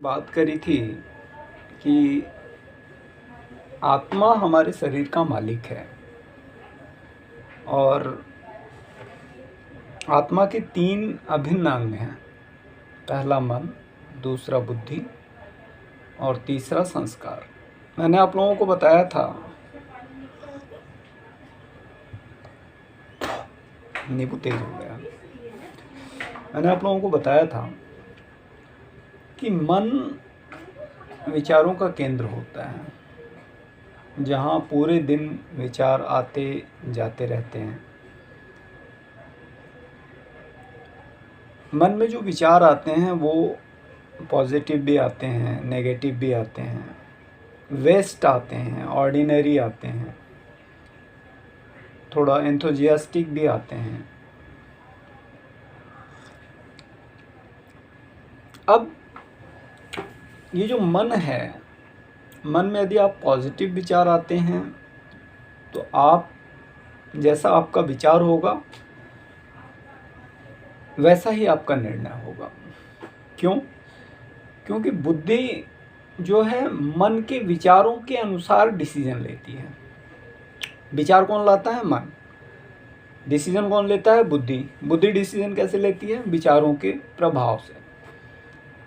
बात करी थी कि आत्मा हमारे शरीर का मालिक है और आत्मा के 3 अभिन्न अंग हैं। पहला मन, दूसरा बुद्धि और तीसरा संस्कार। मैंने आप लोगों को बताया था, नींबू तेज हो गया। मैंने आप लोगों को बताया था कि मन विचारों का केंद्र होता है, जहाँ पूरे दिन विचार आते जाते रहते हैं। मन में जो विचार आते हैं वो पॉजिटिव भी आते हैं, नेगेटिव भी आते हैं, वेस्ट आते हैं, ऑर्डिनरी आते हैं, थोड़ा एंथुजियास्टिक भी आते हैं। अब ये जो मन है, मन में यदि आप पॉजिटिव विचार आते हैं तो आप जैसा आपका विचार होगा वैसा ही आपका निर्णय होगा। क्यों? क्योंकि बुद्धि जो है मन के विचारों के अनुसार डिसीजन लेती है। विचार कौन लाता है? मन। डिसीजन कौन लेता है? बुद्धि। बुद्धि डिसीजन कैसे लेती है? विचारों के प्रभाव से।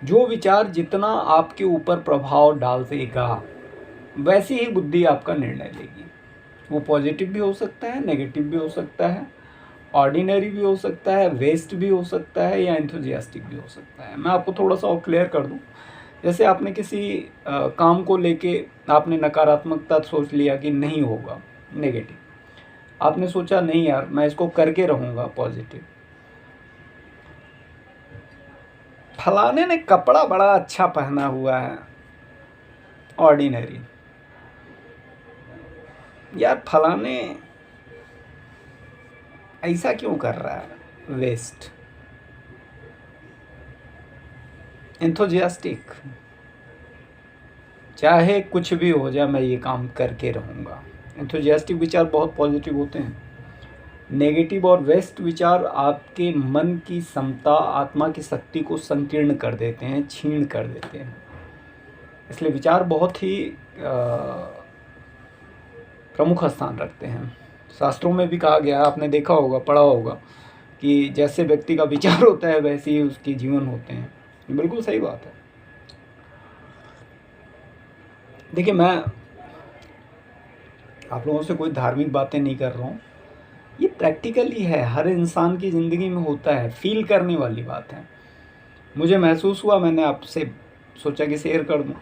जो विचार जितना आपके ऊपर प्रभाव डाल देगा वैसे ही बुद्धि आपका निर्णय लेगी। वो पॉजिटिव भी हो सकता है, नेगेटिव भी हो सकता है, ऑर्डिनरी भी हो सकता है, वेस्ट भी हो सकता है या एंथुजियास्टिक भी हो सकता है। मैं आपको थोड़ा सा और क्लियर कर दूं। जैसे आपने किसी काम को लेके आपने नकारात्मकता सोच लिया कि नहीं होगा, नेगेटिव। आपने सोचा नहीं यार मैं इसको करके रहूँगा, पॉजिटिव। फलाने ने कपड़ा बड़ा अच्छा पहना हुआ है, ऑर्डिनरी। यार फलाने ऐसा क्यों कर रहा है, वेस्ट। एंथुजियास्टिक, चाहे कुछ भी हो जाए मैं ये काम करके रहूँगा। एंथुजियास्टिक विचार बहुत पॉजिटिव होते हैं। नेगेटिव और वेस्ट विचार आपके मन की समता, आत्मा की शक्ति को संकीर्ण कर देते हैं, छीण कर देते हैं। इसलिए विचार बहुत ही प्रमुख स्थान रखते हैं। शास्त्रों में भी कहा गया, आपने देखा होगा, पढ़ा होगा कि जैसे व्यक्ति का विचार होता है वैसे ही उसके जीवन होते हैं। बिल्कुल सही बात है। देखिए, मैं आप लोगों से कोई धार्मिक बातें नहीं कर रहा हूँ, ये प्रैक्टिकली है, हर इंसान की ज़िंदगी में होता है, फील करने वाली बात है। मुझे महसूस हुआ, मैंने आपसे सोचा कि शेयर कर दूँ।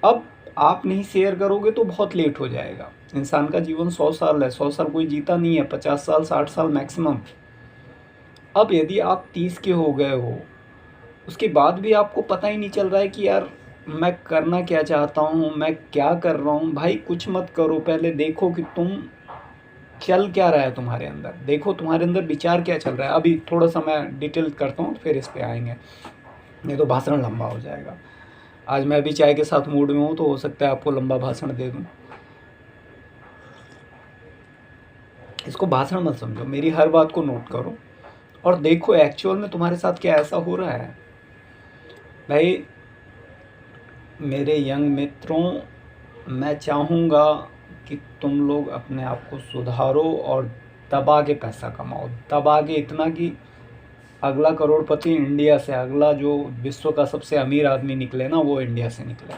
अब आप नहीं शेयर करोगे तो बहुत लेट हो जाएगा। इंसान का जीवन 100 साल है, 100 साल कोई जीता नहीं है, 50 साल 60 साल मैक्सिमम। अब यदि आप 30 के हो गए हो, उसके बाद भी आपको पता ही नहीं चल रहा है कि यार मैं करना क्या चाहता हूँ, मैं क्या कर रहा हूँ। भाई कुछ मत करो, पहले देखो कि तुम चल क्या रहा है तुम्हारे अंदर, देखो तुम्हारे अंदर विचार क्या चल रहा है। अभी थोड़ा सा मैं डिटेल करता हूँ, फिर इस पे आएंगे, नहीं तो भाषण लंबा हो जाएगा। आज मैं अभी चाय के साथ मूड में हूँ तो हो सकता है आपको लंबा भाषण दे दूँ। इसको भाषण मत समझो, मेरी हर बात को नोट करो और देखो एक्चुअल में तुम्हारे साथ क्या ऐसा हो रहा है। भाई मेरे यंग मित्रों, मैं चाहूँगा कि तुम लोग अपने आप को सुधारो और दबा के पैसा कमाओ। दबा के इतना कि अगला करोड़पति इंडिया से, अगला जो विश्व का सबसे अमीर आदमी निकले ना, वो इंडिया से निकले।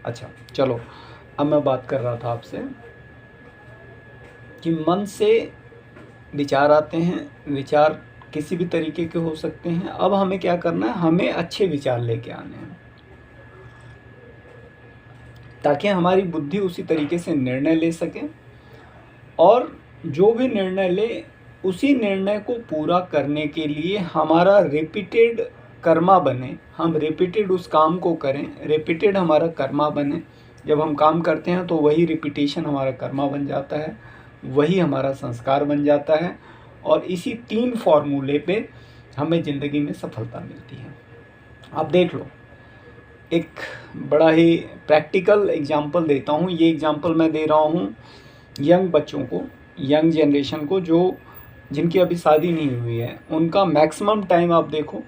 अच्छा चलो, अब मैं बात कर रहा था आपसे कि मन से विचार आते हैं। विचार किसी भी तरीके के हो सकते हैं। अब हमें क्या करना है? हमें अच्छे विचार लेके आने हैं ताकि हमारी बुद्धि उसी तरीके से निर्णय ले सके और जो भी निर्णय ले उसी निर्णय को पूरा करने के लिए हमारा रिपीटेड कर्मा बने। हम रिपीटेड उस काम को करें, रिपीटेड हमारा कर्मा बने। जब हम काम करते हैं तो वही रिपीटेशन हमारा कर्मा बन जाता है, वही हमारा संस्कार बन जाता है और इसी 3 फॉर्मूले पे हमें ज़िंदगी में सफलता मिलती है। आप देख लो, एक बड़ा ही प्रैक्टिकल एग्जाम्पल देता हूँ। ये एग्जाम्पल मैं दे रहा हूँ यंग बच्चों को, यंग जनरेशन को, जो जिनकी अभी शादी नहीं हुई है। उनका मैक्सिमम टाइम आप देखो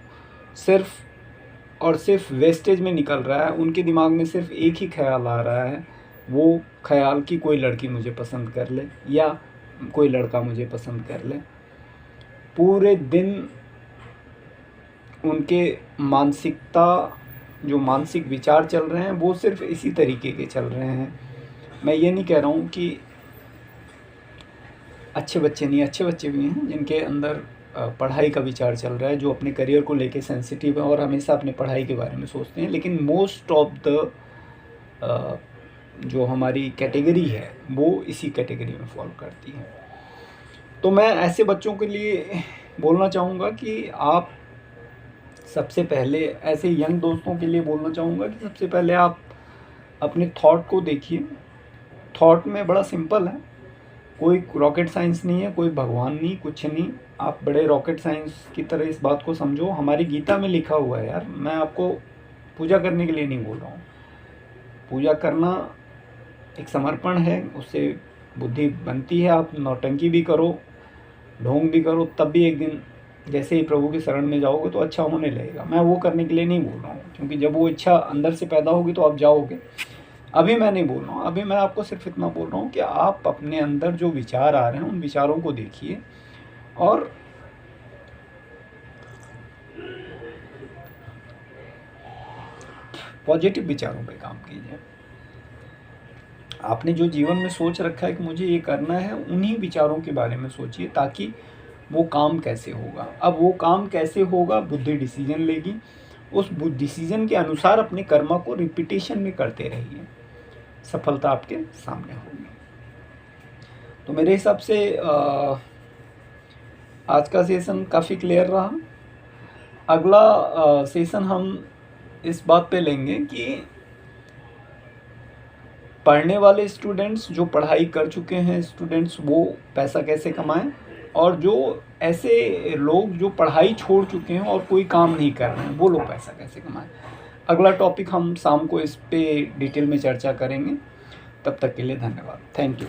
सिर्फ और सिर्फ वेस्टेज में निकल रहा है, उनके दिमाग में सिर्फ एक ही ख्याल आ रहा है, वो ख्याल कि कोई लड़की मुझे पसंद कर ले या कोई लड़का मुझे पसंद कर ले। पूरे दिन उनके जो मानसिक विचार चल रहे हैं वो सिर्फ इसी तरीके के चल रहे हैं। मैं ये नहीं कह रहा हूँ कि अच्छे बच्चे नहीं, अच्छे बच्चे भी हैं जिनके अंदर पढ़ाई का विचार चल रहा है, जो अपने करियर को लेके सेंसिटिव है और हमेशा अपने पढ़ाई के बारे में सोचते हैं। लेकिन मोस्ट ऑफ द जो हमारी कैटेगरी है वो इसी कैटेगरी में फॉलो करती है। तो मैं ऐसे बच्चों के लिए बोलना चाहूँगा कि आप सबसे पहले, ऐसे यंग दोस्तों के लिए बोलना चाहूँगा कि सबसे पहले आप अपने थॉट को देखिए। थॉट में बड़ा सिंपल है, कोई रॉकेट साइंस नहीं है, कोई भगवान नहीं, कुछ नहीं। आप बड़े रॉकेट साइंस की तरह इस बात को समझो। हमारी गीता में लिखा हुआ है यार, मैं आपको पूजा करने के लिए नहीं बोल रहा हूँ। पूजा करना एक समर्पण है, उससे बुद्धि बनती है। आप नौटंकी भी करो, ढोंग भी करो, तब भी एक दिन जैसे ही प्रभु की शरण में जाओगे तो अच्छा होने लगेगा। मैं वो करने के लिए नहीं बोल रहा हूँ, क्योंकि जब वो इच्छा अंदर से पैदा होगी तो आप जाओगे। अभी मैं नहीं बोल रहा हूँ, अभी मैं आपको सिर्फ इतना बोल रहा हूँ कि आप अपने अंदर जो विचार आ रहे हैं उन विचारों को देखिए और पॉजिटिव विचारों पे काम कीजिए। आपने जो जीवन में सोच रखा है कि मुझे ये करना है, उन्हीं विचारों के बारे में सोचिए, ताकि वो काम कैसे होगा। अब वो काम कैसे होगा, बुद्धि डिसीजन लेगी, उस डिसीजन के अनुसार अपने कर्म को रिपीटेशन में करते रहिए, सफलता आपके सामने होगी। तो मेरे हिसाब से आज का सेशन काफ़ी क्लियर रहा। अगला सेशन हम इस बात पे लेंगे कि पढ़ने वाले स्टूडेंट्स, जो पढ़ाई कर चुके हैं स्टूडेंट्स, वो पैसा कैसे कमाएं, और जो ऐसे लोग जो पढ़ाई छोड़ चुके हैं और कोई काम नहीं कर रहे हैं, वो लोग पैसा कैसे कमाएं। अगला टॉपिक हम शाम को इस पे डिटेल में चर्चा करेंगे। तब तक के लिए धन्यवाद। Thank you.